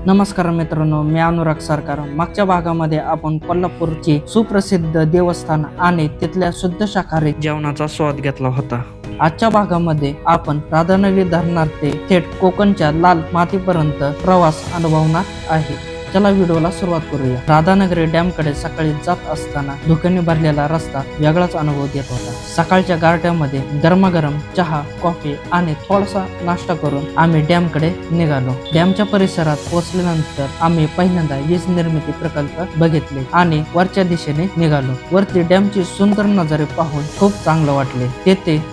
नमस्कार मित्रांनो, मी अनुराग सरकार. मागच्या भागामध्ये आपण कोल्हापूरची सुप्रसिद्ध देवस्थान आणि तिथल्या शुद्ध शाकाहारी जेवणाचा स्वाद घेतला होता. आजच्या भागामध्ये आपण राधानगरी धरणात ते थेट कोकणच्या लाल मातीपर्यंत प्रवास अनुभवणार आहे. चला व्हिडिओला सुरुवात करूया. राधानगरी डॅम कडे सकाळी जात असताना धुक्याने भरलेला रस्ता वेगळाच अनुभव देत होता. सकाळच्या गारठ्यामध्ये गरमागरम चहा, कॉफी आणि थोडासा नाश्ता करून आम्ही डॅम कडे निघालो. डॅमच्या परिसरात पोहोचल्यानंतर आम्ही पहिल्यांदा वीज निर्मिती प्रकल्प बघितले आणि वरच्या दिशेने निघालो. वरती डॅमची सुंदर नजारे पाहून खूप चांगलं वाटले.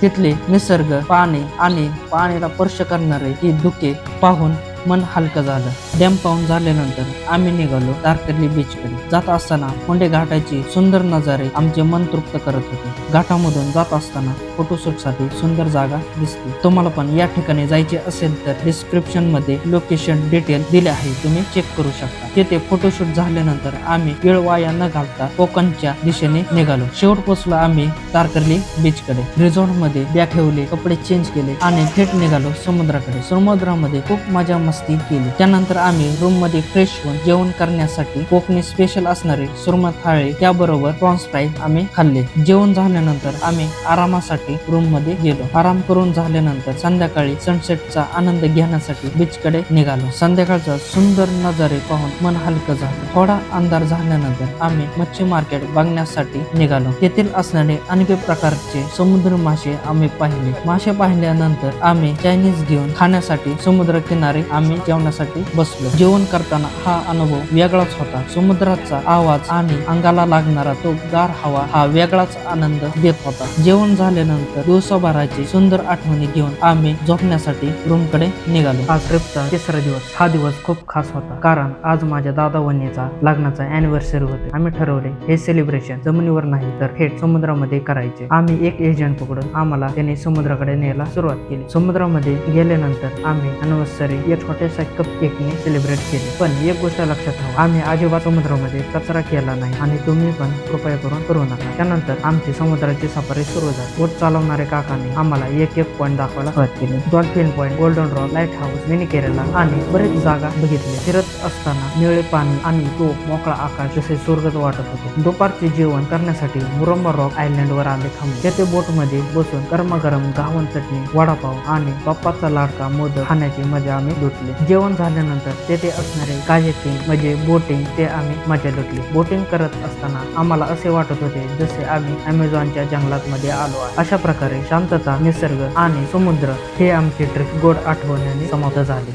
तिथले निसर्ग, पाणी आणि पाण्याला स्पर्श करणारे ही धुके पाहून मन हलकं झालं. डॅम पाहून झाल्यानंतर आम्ही निघालो तारकर्ली बीच कडे. जात असताना मुंडे घाटाची सुंदर नजारे आमचे मन तृप्त करत होते. घाटामधून जात असताना फोटोशूट साठी सुंदर जागा दिसते. तुम्हाला पण या ठिकाणी जायचे असेल तर डिस्क्रिप्शन मध्ये लोकेशन डिटेल दिले आहे, तुम्ही चेक करू शकता. तिथे फोटोशूट झाल्यानंतर आम्ही वेळ वाया न घालता कोकणच्या दिशेने निघालो. शेवट पोहोचलो आम्ही तारकर्ली बीच कडे. रिसॉर्ट मध्ये बॅग ठेवले, कपडे चेंज केले आणि थेट निघालो समुद्राकडे. समुद्रामध्ये खूप मजा मस्ती केली. त्यानंतर आम्ही रूम मध्ये फ्रेश होऊन जेवण करण्यासाठी कोकणी स्पेशल असणारे सुरमई थाळी त्याबरोबर प्रॉन्स फ्राय आम्ही खाल्ले. जेवण झाल्यानंतर आम्ही आरामासाठी रूम मध्ये गेलो. आराम करून झाल्यानंतर संध्याकाळी सनसेटचा आनंद घेण्यासाठी बीच कडे निघालो. संध्याकाळचा सुंदर नजारे पाहून मन हलकं झालं. थोडा अंधार झाल्यानंतर आम्ही मच्छी मार्केट बघण्यासाठी निघालो. तेथील असणारे अनेक प्रकारचे समुद्र मासे आम्ही पाहिले. मासे पाहिल्यानंतर आम्ही चायनीज घेऊन खाण्यासाठी समुद्र किनारे आम्ही जेवणासाठी बसलो. जेवण करताना हा अनुभव वेगळाच होता. समुद्राचा आवाज आणि अंगाला लागणारा तो गार हवा हा वेगळाच आनंद देत होता. जेवण झाल्यानंतर दिवसभराची सुंदर आठवणी घेऊन आम्ही झोपण्यासाठी रूम कडे निघालो. हा ट्रिपचा तिसरा दिवस. हा दिवस खूप खास होता कारण आज माझ्या दादा वहिनीचा लग्नाचा अॅनिव्हर्सरी होते. आम्ही ठरवले हे सेलिब्रेशन जमिनीवर नाही तर थेट समुद्रामध्ये करायचे. आम्ही एक एजंट पकडून आम्हाला त्याने समुद्राकडे न्यायला सुरुवात केली. समुद्रामध्ये गेल्यानंतर आम्ही अॅनिव्हर्सरी एक छोट्याशा कप केकने सेलिब्रेट केले. पण एक गोष्ट लक्षात ठेवा, आम्ही अजिबात समुद्रामध्ये कचरा केला नाही आणि तुम्ही पण कृपया करू नका. त्यानंतर आमची समुद्राची सफारी सुरू झाली. बोट चालवणारे काकाने आम्हाला एक पॉइंट दाखवायला सुरुवात केली. Dolphin point, golden rock, light house, mini Kerala आणि बरेच जागा बघितले. फिरत असताना निळे पाणी आणि तो मोकळा आकाश जसे स्वर्गात वाटत होते. दुपारचे जेवण करण्यासाठी मुरंबा रॉक आयलंड वर आले थांबले. तेथे बोट मध्ये बसून गरमागरम गावण चटणी, वडापाव आणि बाप्पाचा लाडका मोदक खाण्याची मजा आम्ही लुटली. जेवण झाल्यानंतर तेथे असणारे कायाकिंग म्हणजे बोटिंग ते आम्ही मजा लुटली. बोटिंग करत असताना आम्हाला असे वाटत होते जसे आम्ही अमेझॉनच्या जंगलात मध्ये आलो आहे. अशा प्रकारे शांतता, निसर्ग आणि समुद्र हे आमची ट्रिप गोड आठवणीने समाप्त झाली.